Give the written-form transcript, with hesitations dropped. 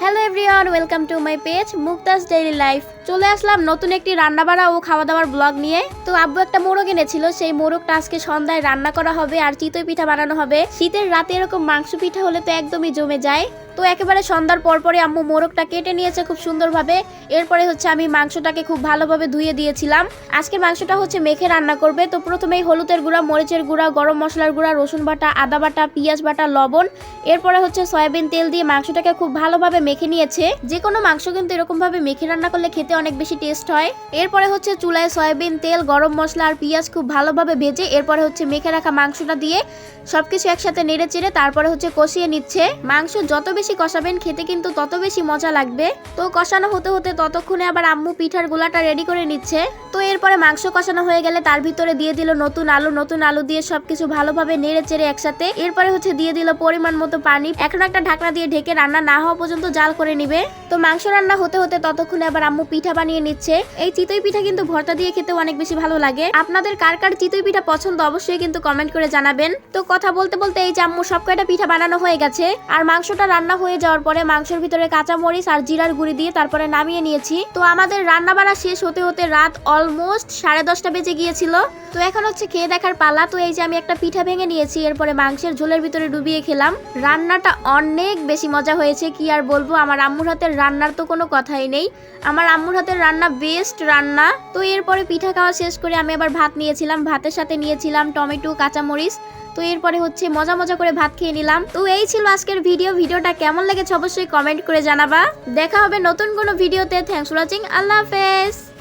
Hello everyone, welcome to my page Mukta's daily life. চলে আসলাম নতুন একটি রান্নাবাড়া ও খাওয়া দাওয়ার ব্লগ নিয়ে। তো আব্বু একটা মোরগ এনেছিল, সেই মোরগটা আজকে সন্ধ্যায় রান্না করা হবে আর চিতই পিঠা বানানো হবে। শীতের রাতে এরকম মাংস পিঠা হলে তো একদমই জমে যায়। তো একেবারে সন্ধ্যার পরপরই আম্মু মোরগটা কেটে নিয়েছে খুব সুন্দরভাবে। এরপরে হচ্ছে আমি মাংসটাকে খুব ভালোভাবে ধুয়ে দিয়েছিলাম। আজকে মাংসটা হচ্ছে মেখে রান্না করবে। তো প্রথমেই হলুদের গুঁড়া, মরিচের গুঁড়া, গরম মশলার গুঁড়া, রসুন বাটা, আদা বাটা, পেঁয়াজ বাটা, লবণ, এরপরে হচ্ছে সয়াবিন তেল দিয়ে মাংসটাকে খুব ভালোভাবে মেখে নিয়েছে। যে কোনো মাংস কিন্তু এরকম ভাবে মেখে রান্না করলে খেতে অনেক বেশি টেস্ট হয়। এরপরে হচ্ছে চুলায় সয়াবিন তেল, গরম মশলা আর পেঁয়াজ খুব ভালোভাবে ভেজে এরপরে হচ্ছে মেখে রাখা মাংসটা দিয়ে সবকিছু একসাথে নেড়ে চেড়ে তারপরে হচ্ছে কষিয়ে নিচ্ছে। মাংস যত বেশি কষাবেন খেতে কিন্তু তত বেশি মজা লাগবে। তো কষানো হতে হতে ততক্ষণে আবার আম্মু পিঠার গোলাটা রেডি করে নিচ্ছে। তো এরপরে মাংস কষানো হয়ে গেলে তার ভিতরে দিয়ে দিল নতুন আলু দিয়ে সবকিছু ভালোভাবে নেড়ে চেড়ে একসাথে। এরপরে হচ্ছে দিয়ে দিল পরিমাণ মতো পানি। এখন একটা ঢাকনা দিয়ে ঢেকে রান্না না হওয়া পর্যন্ত জাল করে নিবে। তো মাংস রান্না হতে হতে ততক্ষণে আবার আম্মু পিঠা বানিয়ে নিচ্ছে। এই চিতই পিঠা কিন্তু ভর্তা দিয়ে খেতে অনেক বেশি ভালো লাগে। আপনাদের কার কার চিতই পিঠা পছন্দ অবশ্যই কিন্তু কমেন্ট করে জানাবেন। তো কথা বলতে বলতে এই যে আম্মু সব কয়টা পিঠা বানানো হয়ে গেছে। আর মাংসটা রান্না হয়ে যাওয়ার পরে মাংসের ভিতরে কাঁচা মরিচ আর জিরার গুঁড়ি দিয়ে তারপরে নামিয়ে নিয়েছি। তো আমাদের রান্না বাড়া শেষ হতে হতে রাত অলমোস্ট 10:30 বেজে গিয়েছিল। তো এখন হচ্ছে খেয়ে দেখার পালা। তো এই যে আমি একটা পিঠা ভেঙে নিয়েছি, এরপরে মাংসের ঝোলের ভিতরে ডুবিয়ে খেলাম। রান্নাটা অনেক বেশি মজা হয়েছে, কি আর বলবো। আমার আম্মুর হাতের রান্নার তো কোনো কথাই নেই। আমার আম্মুর হাতের রান্না বেস্ট রান্না। তো এরপরে পিঠা খাওয়া শেষ করে আমি আবার ভাত নিয়েছিলাম। ভাতের সাথে নিয়েছিলাম টমেটো, কাঁচামরিচ। তো এরপরে হচ্ছে মজা করে ভাত খেয়ে নিলাম। তো এই ছিল আজকের ভিডিওটা কেমন লেগেছে অবশ্যই কমেন্ট করে জানাবা। দেখা হবে নতুন কোনো ভিডিওতে। Thanks for watching. আল্লাহ হাফেজ।